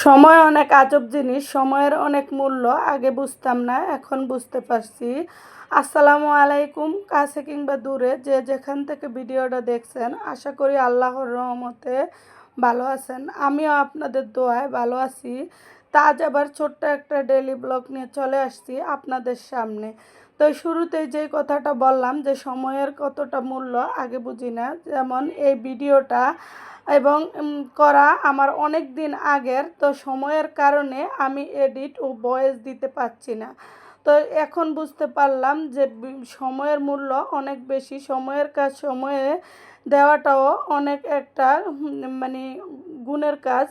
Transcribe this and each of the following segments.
সময় অনেক আজব জিনিস, সময়ের অনেক মূল্য আগে বুঝতাম না, এখন বুঝতে পারছি। আসসালামু আলাইকুম, কাছে কিংবা দূরে যে যেখান থেকে ভিডিওটা দেখছেন, আশা করি আল্লাহর রহমতে ভালো আছেন। আমিও আপনাদের দোয়ায় ভালো আছি। তা আজ আবার ছোট্ট একটা ডেইলি ব্লগ নিয়ে চলে আসছি আপনাদের সামনে। তো শুরুতেই যেই কথাটা বললাম যে সময়ের কতটা মূল্য আগে বুঝি না, যেমন এই ভিডিওটা এবং করা আমার অনেক দিন আগের, তো সময়ের কারণে আমি এডিট ও ভয়েস দিতে পারছি না। তো এখন বুঝতে পারলাম যে সময়ের মূল্য অনেক বেশি, সময়ের কাজ সময়ে দেওয়াটাও অনেক একটা মানে গুণের কাজ।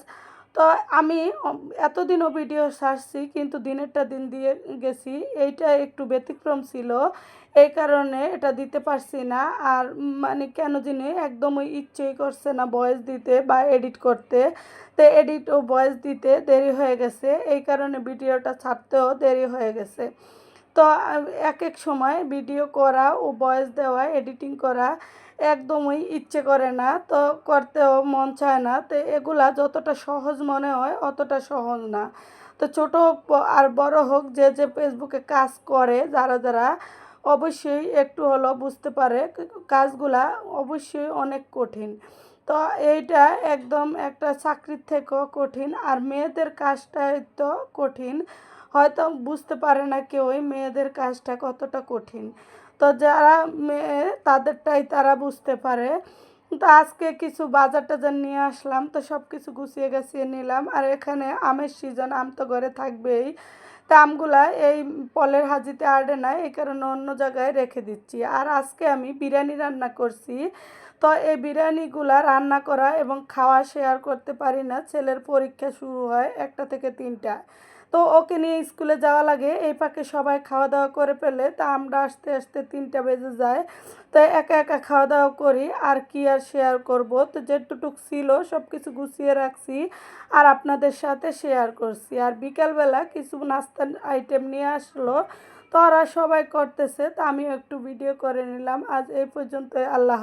তো আমি এতদিনও ভিডিও ছাড়ছি, কিন্তু দিনেরটা দিন দিয়ে গেছি, এইটা একটু ব্যতিক্রম ছিল, এই কারণে এটা দিতে পারছি না। আর মানে কেন জানি একদমই ইচ্ছেই করছে না ভয়েস দিতে বা এডিট করতে। তো এডিট ও ভয়েস দিতে দেরি হয়ে গেছে, এই কারণে ভিডিওটা ছাড়তেও দেরি হয়ে গেছে। তো এক এক সময় ভিডিও করা ও ভয়েস দেওয়া, এডিটিং করা একদমই ইচ্ছে করে না, তো করতেও মন চায় না। তো এগুলা যতটা সহজ মনে হয় অতটা সহজ না। তো ছোটো হোক আর বড় হোক, যে যে ফেসবুকে কাজ করে যারা যারা অবশ্যই একটু হলেও বুঝতে পারে কাজগুলা অবশ্যই অনেক কঠিন। তো এইটা একদম একটা চাকরির থেকেও কঠিন, আর মেয়েদের কাজটাই তো কঠিন। হয়তো বুঝতে পারে না কেউই মেয়েদের কাজটা কতটা কঠিন। তো যারা মেয়ে তাদেরটাই তারা বুঝতে পারে। তো আজকে কিছু বাজার টাজার নিয়ে আসলাম, তো সব কিছু গুছিয়ে গাছিয়ে নিলাম। আর এখানে আমের সিজন, আম তো ঘরে থাকবেই। তা আমগুলা এই পলের হাজিতে আড়ে নাই, এই কারণে অন্য জায়গায় রেখে দিচ্ছি। আর আজকে আমি বিরিয়ানি রান্না করছি। তো এই বিরিয়ানিগুলা রান্না করা এবং খাওয়া শেয়ার করতে পারি না, ছেলের পরীক্ষা শুরু হয় 1টা থেকে 3টা। তো ওকে নিয়ে স্কুলে যাওয়া লাগে, এই ফাঁকে সবাই খাওয়া দাওয়া করে ফেলে, তা আমরা আসতে আসতে 3টা বেজে যায়। তো একা একা খাওয়া দাওয়া করি, আর কি আর শেয়ার করব। তো যেটুকু ছিল সব কিছু গুছিয়ে রাখছি আর আপনাদের সাথে শেয়ার করছি। আর বিকালবেলা কিছু নাস্তার আইটেম নিয়ে আসলো, তো ওরা সবাই করতেছে, তো আমিও একটু ভিডিও করে নিলাম। আজ এই পর্যন্ত, আল্লাহ।